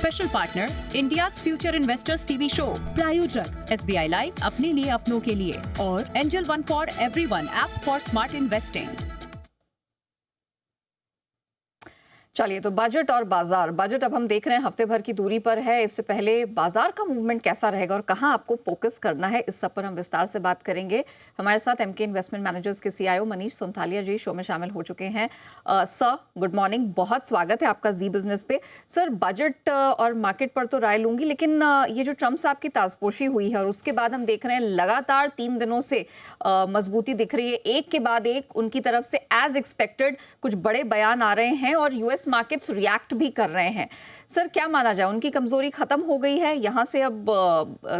Special partner India future investors TV show, प्रायोजक SBI life, अपने लिए अपनों के लिए, और angel one for everyone, app for smart investing. चलिए, तो बजट और बाजार। बजट अब हम देख रहे हैं हफ्ते भर की दूरी पर है। इससे पहले बाजार का मूवमेंट कैसा रहेगा और कहां आपको फोकस करना है, इस सब पर हम विस्तार से बात करेंगे। हमारे साथ MK इन्वेस्टमेंट मैनेजर्स के CIO मनीष सोनथालिया जी शो में शामिल हो चुके हैं। सर, गुड मॉर्निंग, बहुत स्वागत है आपका जी बिजनेस पे। सर, बजट और मार्केट पर तो राय लूंगी, लेकिन ये जो ट्रम्प साहब की ताजपोशी हुई है और उसके बाद हम देख रहे हैं लगातार 3 दिनों से मजबूती दिख रही है, एक के बाद एक उनकी तरफ से एज एक्सपेक्टेड कुछ बड़े बयान आ रहे हैं और US मार्केट्स रिएक्ट भी कर रहे हैं। सर, क्या माना जाए, उनकी कमजोरी खत्म हो गई है, यहां से अब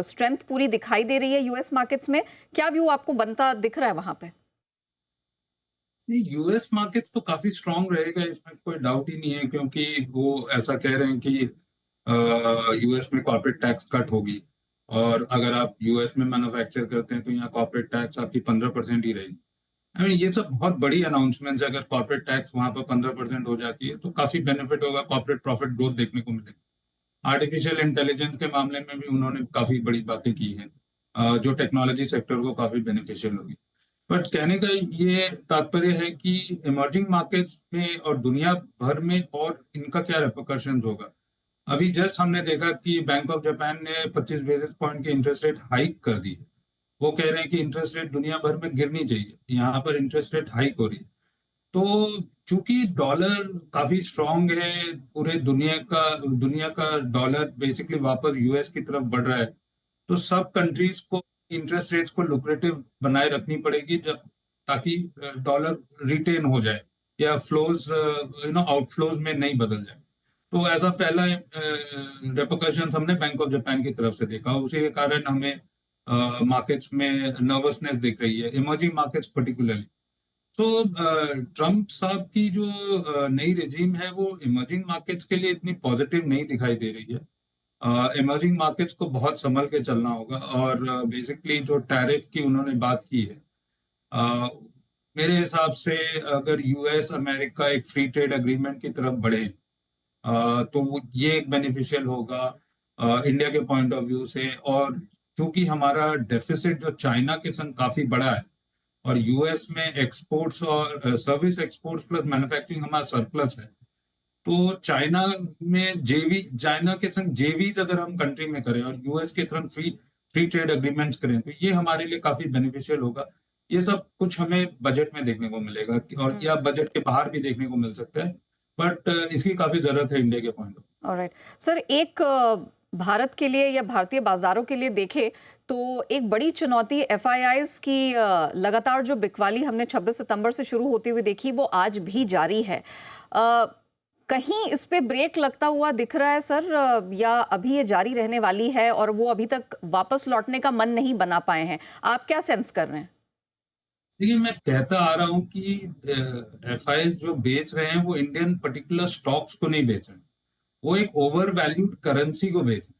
स्ट्रेंथ पूरी दिखाई दे रही है US मार्केट्स में? क्या व्यू आपको बनता दिख रहा है वहां पे? यूएस मार्केट्स तो काफी स्ट्रांग रहेगा, इसमें कोई डाउट ही नहीं है, क्योंकि वो ऐसा कह रहे हैं कि यूएस में कॉर्पोरेट टैक्स कट होगी, और अगर आप यूएस में मैन्युफैक्चर करते हैं तो यहाँ कॉर्पोरेट टैक्स आपकी 15% ही रहेगी। आई मीन, ये सब बहुत बड़ी अनाउंसमेंट्स है। अगर कॉर्पोरेट टैक्स वहां पर 15% हो जाती है तो काफी बेनिफिट होगा, कॉर्पोरेट प्रॉफिट ग्रोथ देखने को मिलेगी। आर्टिफिशियल इंटेलिजेंस के मामले में भी उन्होंने काफी बड़ी बातें की हैं, जो टेक्नोलॉजी सेक्टर को काफी बेनिफिशियल होगी। बट कहने का ये तात्पर्य है कि इमर्जिंग मार्केट्स में और दुनिया भर में और इनका क्या रिपरकशंस होगा। अभी जस्ट हमने देखा कि बैंक ऑफ जापान ने 25 बेसिस पॉइंट की इंटरेस्ट रेट हाइक कर दी है। वो कह रहे हैं कि इंटरेस्ट रेट दुनिया भर में गिरनी चाहिए, यहाँ पर इंटरेस्ट रेट हाइक हो रही है। तो चूंकि डॉलर काफी स्ट्रांग है, पूरे दुनिया का डॉलर बेसिकली वापस यूएस की तरफ बढ़ रहा है, तो सब कंट्रीज को इंटरेस्ट रेट्स को लुक्रेटिव बनाए रखनी पड़ेगी, जब ताकि डॉलर रिटेन हो जाए या फ्लोज आउटफ्लोज में नहीं बदल जाए। तो ऐसा पहला रेपरकशन हमने बैंक ऑफ जापान की तरफ से देखा, उसी के कारण हमें मार्केट्स में नर्वसनेस दिख रही है, इमर्जिंग मार्केट्स पर्टिकुलरली। तो ट्रम्प साहब की जो नई रिजीम है वो इमर्जिंग मार्केट्स के लिए इतनी पॉजिटिव नहीं दिखाई दे रही है। इमर्जिंग मार्केट्स को बहुत संभल के चलना होगा, और बेसिकली जो टैरिफ की उन्होंने बात की है, अ, मेरे हिसाब से अगर यूएस अमेरिका एक फ्री ट्रेड एग्रीमेंट की तरफ बढ़े, तो ये एक बेनिफिशियल होगा इंडिया के पॉइंट ऑफ व्यू से। और चूंकि हमारा डेफिसिट जो चाइना के संग काफी बड़ा है, और यूएस में एक्सपोर्ट्स और सर्विस एक्सपोर्ट्स प्लस मैन्युफैक्चरिंग हमारा सरप्लस है, तो चाइना के संग जेवीज अगर हम कंट्री में करें और यूएस के तरफ फ्री ट्रेड एग्रीमेंट्स करें, तो ये हमारे लिए काफी बेनिफिशियल होगा। ये सब कुछ हमें बजट में देखने को मिलेगा, और या बजट के बाहर भी देखने को मिल सकता है, बट इसकी काफी जरूरत है इंडिया के पॉइंट ऑफ। ऑलराइट सर, एक भारत के लिए या भारतीय बाजारों के लिए देखें तो एक बड़ी चुनौती FIIs की लगातार जो बिकवाली हमने 26 सितंबर से शुरू होती हुई देखी, वो आज भी जारी है। कहीं इस पे ब्रेक लगता हुआ दिख रहा है सर, या अभी ये जारी रहने वाली है और वो अभी तक वापस लौटने का मन नहीं बना पाए हैं? आप क्या सेंस कर रहे हैं? देखिए, मैं कहता आ रहा हूँ कि FIIs जो बेच रहे हैं वो इंडियन पर्टिकुलर स्टॉक्स को नहीं बेच रहे हैं, वो एक ओवर वैल्यूड करेंसी को बेच रहे हैं।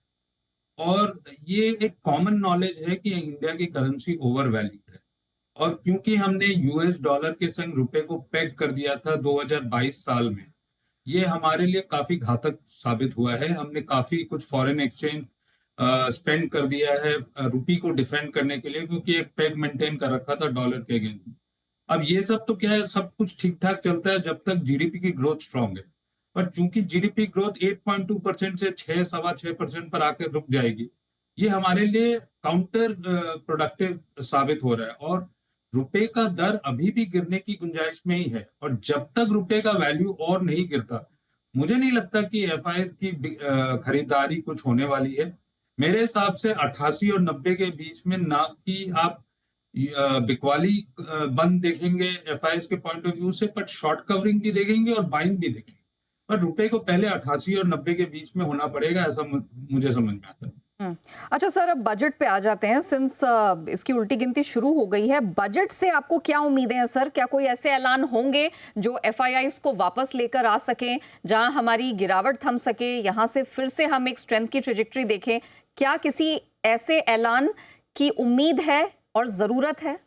और ये एक कॉमन नॉलेज है कि इंडिया की करेंसी ओवर वैल्यूड है, और क्योंकि हमने यूएस डॉलर के संग रुपए को पेग कर दिया था 2022 साल में, ये हमारे लिए काफी घातक साबित हुआ है। हमने काफी कुछ फॉरेन एक्सचेंज स्पेंड कर दिया है रुपी को डिफेंड करने के लिए, क्योंकि एक पेग मेंटेन कर रखा था डॉलर के अगेंस्ट। अब ये सब तो क्या है, सब कुछ ठीक ठाक चलता है जब तक जीडीपी की ग्रोथ स्ट्रांग है, पर चूंकि जीडीपी ग्रोथ 8.2% से 6-6.25% पर आकर रुक जाएगी, ये हमारे लिए काउंटर प्रोडक्टिव साबित हो रहा है। और रुपए का दर अभी भी गिरने की गुंजाइश में ही है, और जब तक रुपए का वैल्यू और नहीं गिरता, मुझे नहीं लगता कि FIIs की खरीदारी कुछ होने वाली है। मेरे हिसाब से 88 और 90 के बीच में, ना कि आप बिकवाली बंद देखेंगे FIIs के पॉइंट ऑफ व्यू से, बट शॉर्ट कवरिंग भी देखेंगे और बाइंग भी देखेंगे। पर रुपए को पहले 88 और 90 के बीच में होना पड़ेगा, ऐसा मुझे समझ में आता है। अच्छा सर, अब बजट पे आ जाते हैं। सिंस इसकी उल्टी गिनती शुरू हो गई है, बजट से आपको क्या उम्मीदें हैं सर? क्या कोई ऐसे ऐलान होंगे जो FIIs को वापस लेकर आ सकें, जहां हमारी गिरावट थम सके, यहां से फिर से हम एक स्ट्रेंथ की ट्रेजेक्टरी देखें? क्या किसी ऐसे ऐलान की उम्मीद है और जरूरत है?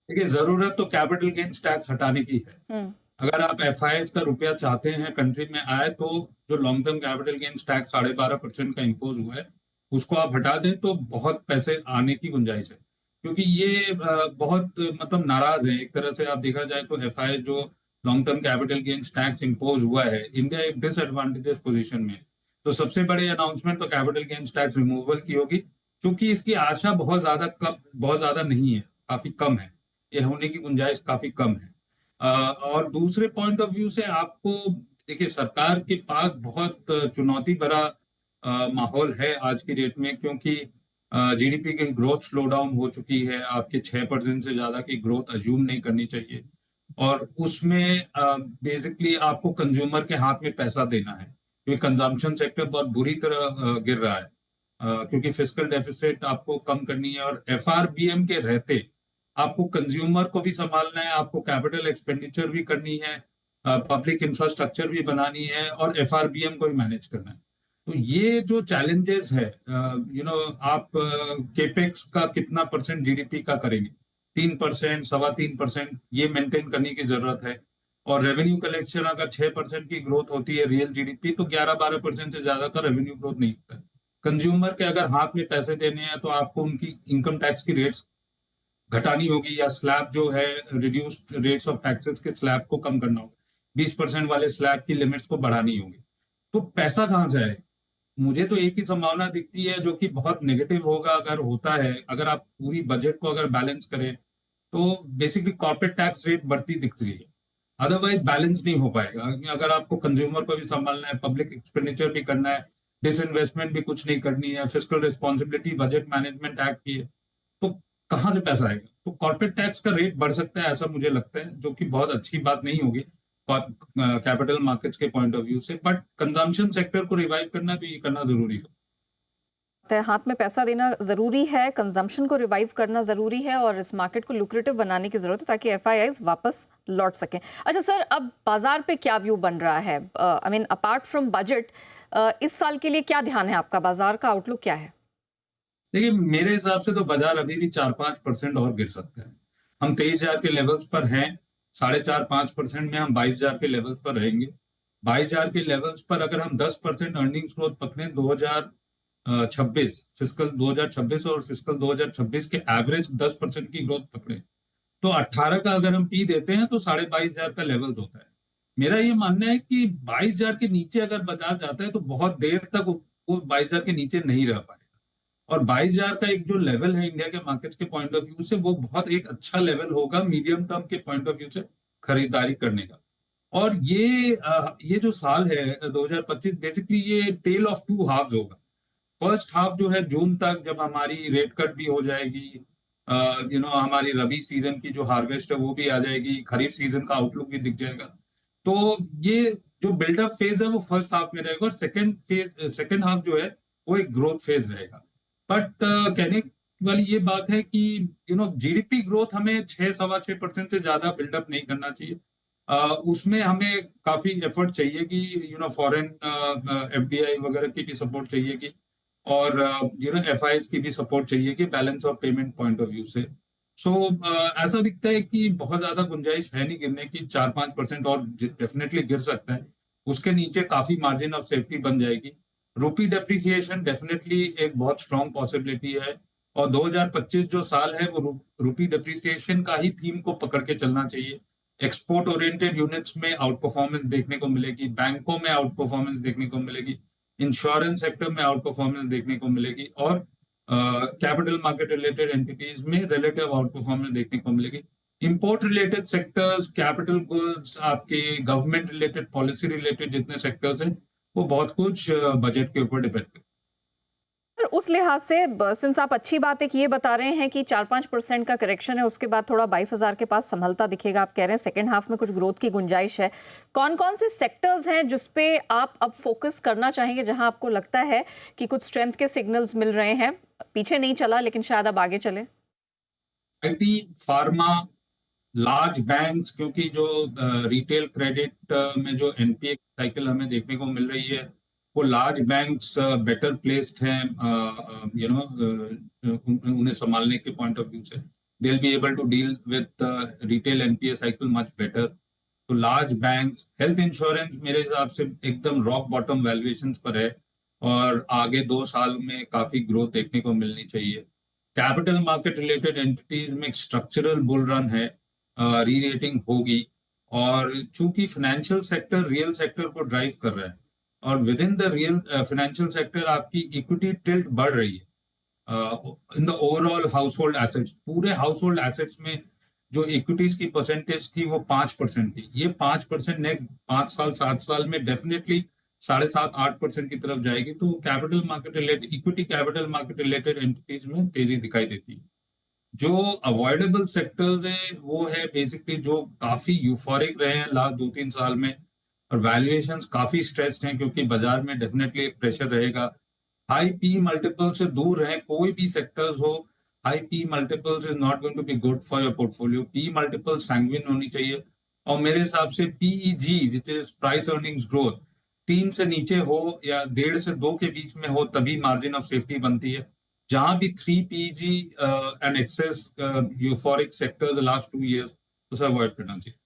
देखिए, जरूरत तो कैपिटल गेन्स टैक्स हटाने की है। अगर आप एफआईआईज का रुपया चाहते हैं कंट्री में आए, तो जो long term capital gains tax 12.5% का इम्पोज हुआ है, उसको आप हटा दें तो बहुत पैसे आने की गुंजाइश है। क्योंकि ये बहुत मतलब नाराज है एक तरह से। आप देखा जाए तो एफआईआई जो long term capital gains tax impose हुआ है, इंडिया एक डिसएडवांटेजेस पोजीशन में है। तो सबसे बड़ी अनाउंसमेंट तो कैपिटल गेन्स टैक्स रिमूवल की होगी, क्योंकि इसकी आशा बहुत ज्यादा नहीं है, काफी कम है। ये होने की गुंजाइश काफी कम है। और दूसरे पॉइंट ऑफ व्यू से आपको देखिए, सरकार के पास बहुत चुनौती भरा माहौल है आज की डेट में, क्योंकि जीडीपी की ग्रोथ स्लो डाउन हो चुकी है। आपके 6% से ज्यादा की ग्रोथ अज्यूम नहीं करनी चाहिए। और उसमें बेसिकली आपको कंज्यूमर के हाथ में पैसा देना है, क्योंकि कंजम्पशन सेक्टर बहुत बुरी तरह गिर रहा है। क्योंकि फिस्कल डेफिसिट आपको कम करनी है, और एफआरबीएम के रहते आपको कंज्यूमर को भी संभालना है, आपको कैपिटल एक्सपेंडिचर भी करनी है, पब्लिक इंफ्रास्ट्रक्चर भी बनानी है, और एफआरबीएम को भी मैनेज करना है। तो ये जो चैलेंजेस है, आप केपेक्स का कितना परसेंट जीडीपी का करेंगे, 3%, 3.25%, ये मेंटेन करने की जरूरत है। और रेवेन्यू कलेक्शन अगर 6% की ग्रोथ होती है रियल जीडीपी, तो 11-12% से ज्यादा का रेवेन्यू ग्रोथ नहीं होता है। कंज्यूमर के अगर हाथ में पैसे देने हैं, तो आपको उनकी इनकम टैक्स की रेट्स घटानी होगी, या स्लैब जो है रिड्यूस्ड रेट्स ऑफ टैक्सेस के स्लैब को कम करना होगा, 20% वाले स्लैब की लिमिट्स को बढ़ानी होगी। तो पैसा कहाँ से आए? मुझे तो एक ही संभावना दिखती है, जो कि बहुत नेगेटिव होगा अगर होता है। अगर आप पूरी बजट को अगर बैलेंस करें, तो बेसिकली कॉर्पोरेट टैक्स रेट बढ़ती दिख रही है, अदरवाइज बैलेंस नहीं हो पाएगा। अगर आपको कंज्यूमर को भी संभालना है, पब्लिक एक्सपेंडिचर भी करना है, डिसइन्वेस्टमेंट भी कुछ नहीं करनी है, fiscal responsibility budget management act की है, तो कहाँ से पैसा आएगा? तो कॉर्पोरेट टैक्स का रेट बढ़ सकता है, ऐसा मुझे लगता है, जो कि बहुत अच्छी बात नहीं होगी कैपिटल मार्केट्स के पॉइंट ऑफ व्यू से। बट कंजम्पशन सेक्टर को रिवाइव करना है, तो ये करना जरूरी है। हाथ में पैसा देना ज़रूरी है, कंजम्पशन को रिवाइव करना ज़रूरी है, और इस मार्केट को लुक्रेटिव बनाने की ज़रूरत है ताकि एफआईआईज वापस लौट सकें। अच्छा सर, अब बाजार पे क्या व्यू बन रहा है? I mean apart from budget, इस साल के लिए क्या ध्यान है आपका? बाजार का आउटलुक क्या है? देखिए, मेरे हिसाब से तो बाजार अभी भी 4-5% और गिर सकता है। हम 23,000 के लेवल्स पर हैं, 4.5-5% में हम 22,000 के लेवल्स पर रहेंगे। 22,000 के लेवल्स पर अगर हम 10% अर्निंग्स ग्रोथ पकड़ें 2026 फिस्कल 2026 और फिस्कल 2026 के एवरेज 10% की ग्रोथ पकड़े, तो 18 का अगर हम पी देते हैं, तो 22,500 का लेवल होता है। मेरा ये मानना है कि 22,000 के नीचे अगर बाजार जाता है, तो बहुत देर तक वो 22,000 के नीचे नहीं रह पाएगा। और 22,000 का एक जो लेवल है इंडिया के मार्केट्स के पॉइंट ऑफ व्यू से, वो बहुत एक अच्छा लेवल होगा मीडियम टर्म के पॉइंट ऑफ व्यू से खरीदारी करने का। और ये जो साल है 2025, बेसिकली ये टेल ऑफ टू हाफ्स होगा। फर्स्ट हाफ जो है जून तक, जब हमारी रेट कट भी हो जाएगी, हमारी रबी सीजन की जो हार्वेस्ट है वो भी आ जाएगी, खरीफ सीजन का आउटलुक भी दिख जाएगा। तो ये जो बिल्डअप फेज है वो फर्स्ट हाफ में रहेगा, और सेकेंड हाफ जो है वो एक ग्रोथ फेज रहेगा। बट कहने वाली ये बात है कि जीडीपी ग्रोथ हमें 6-6.25% से ज्यादा बिल्डअप नहीं करना चाहिए। उसमें हमें काफी एफर्ट चाहिए कि फॉरेन एफडीआई वगैरह की भी सपोर्ट चाहिए कि, और एफआईआईज की भी सपोर्ट चाहिए कि balance of payment point of view से। सो ऐसा दिखता है कि बहुत ज्यादा गुंजाइश है नहीं गिरने की, 4-5% और डेफिनेटली गिर सकता है। उसके नीचे काफी मार्जिन ऑफ सेफ्टी बन जाएगी। रूपी डेप्रिसिएशन डेफिनेटली एक बहुत स्ट्रॉन्ग पॉसिबिलिटी है, और 2025 जो साल है वो रूपी डेप्रिसिएशन का ही थीम को पकड़ के चलना चाहिए। एक्सपोर्ट ओरिएंटेड यूनिट्स में आउट परफॉर्मेंस देखने को मिलेगी, बैंकों में आउट परफॉर्मेंस देखने को मिलेगी, इंश्योरेंस सेक्टर में आउट परफॉर्मेंस देखने को मिलेगी, और कैपिटल मार्केट रिलेटेड एंटिटीज में रिलेटिव आउट परफॉर्मेंस देखने को मिलेगी। Import related sectors, capital goods, आपके गवर्नमेंट रिलेटेड, पॉलिसी रिलेटेड जितने सेक्टर्स हैं, वो बहुत कुछ बजट के ऊपर डिपेंड करते हैं। उस लिहाज से सिंस आप अच्छी बात है कि ये बता रहे हैं कि 4-5% का करेक्शन है, उसके बाद थोड़ा 22,000 के पास संभलता दिखेगा। आप कह रहे हैं सेकेंड हाफ में कुछ ग्रोथ की गुंजाइश है। कौन कौन से सेक्टर्स हैं जिसपे आप अब फोकस करना चाहेंगे, जहां आपको लगता है कि कुछ स्ट्रेंथ के सिग्नल्स मिल रहे हैं? पीछे नहीं चला लेकिन शायद अब आगे चले। आईटी, फार्मा, लार्ज बैंक्स, क्योंकि जो रिटेल क्रेडिट में जो एनपीए साइकिल हमें देखने को मिल रही है, वो लार्ज बैंक्स बेटर प्लेस्ड हैं, उन्हें संभालने के पॉइंट ऑफ व्यू से। They will be able to deal with retail NPA cycle much better. तो लार्ज बैंक्स, हेल्थ इंश्योरेंस मेरे हिसाब से एकदम रॉक बॉटम वैल्यूएशंस पर है और आगे 2 साल में काफी ग्रोथ देखने को मिलनी चाहिए। कैपिटल मार्केट रिलेटेड एंटिटीज में एक स्ट्रक्चरल बुल रन है, री रेटिंग होगी, और चूंकि फाइनेंशियल सेक्टर रियल सेक्टर को ड्राइव कर रहा है और with in the real financial sector आपकी इक्विटी टिल्ट बढ़ रही है in the overall house hold assets. पूरे हाउस होल्ड एसेट्स में जो इक्विटीज की परसेंटेज थी वो 5% थी। ये 5% नेक्स्ट 5 साल 7 साल में डेफिनेटली 7.5-8% की तरफ जाएगी। तो capital market related, equity capital market related entities में तेजी दिखाई देती है। जो अवॉइडेबल सेक्टर्स है वो है बेसिकली जो काफी यूफोरिक रहे हैं लास्ट 2-3 साल में और वैल्यूएशंस काफी स्ट्रेस्ड हैं क्योंकि बाजार में डेफिनेटली एक प्रेशर रहेगा। हाई पी मल्टीपल से दूर रहे, कोई भी सेक्टर्स हो, high P multiples is not going to be good for your portfolio. P multiple sanguine होनी चाहिए और मेरे हिसाब से PEG which is price earnings growth 3 से नीचे हो या 1.5 से 2 के बीच में हो तभी मार्जिन ऑफ सेफ्टी बनती है। जहां भी 3 PEG and excess euphoric sectors last 2 years उसे अवॉइड करना चाहिए।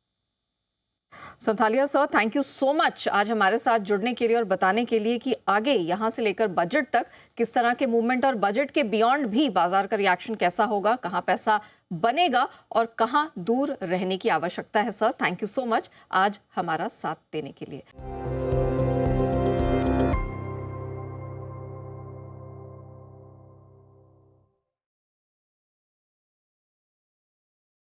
Santhalia sir, thank you so much आज हमारे साथ जुड़ने के लिए और बताने के लिए कि आगे यहाँ से लेकर बजट तक किस तरह के मूवमेंट और बजट के बियॉन्ड भी बाजार का रिएक्शन कैसा होगा, कहाँ पैसा बनेगा और कहाँ दूर रहने की आवश्यकता है। Sir, thank you so much आज हमारा साथ देने के लिए।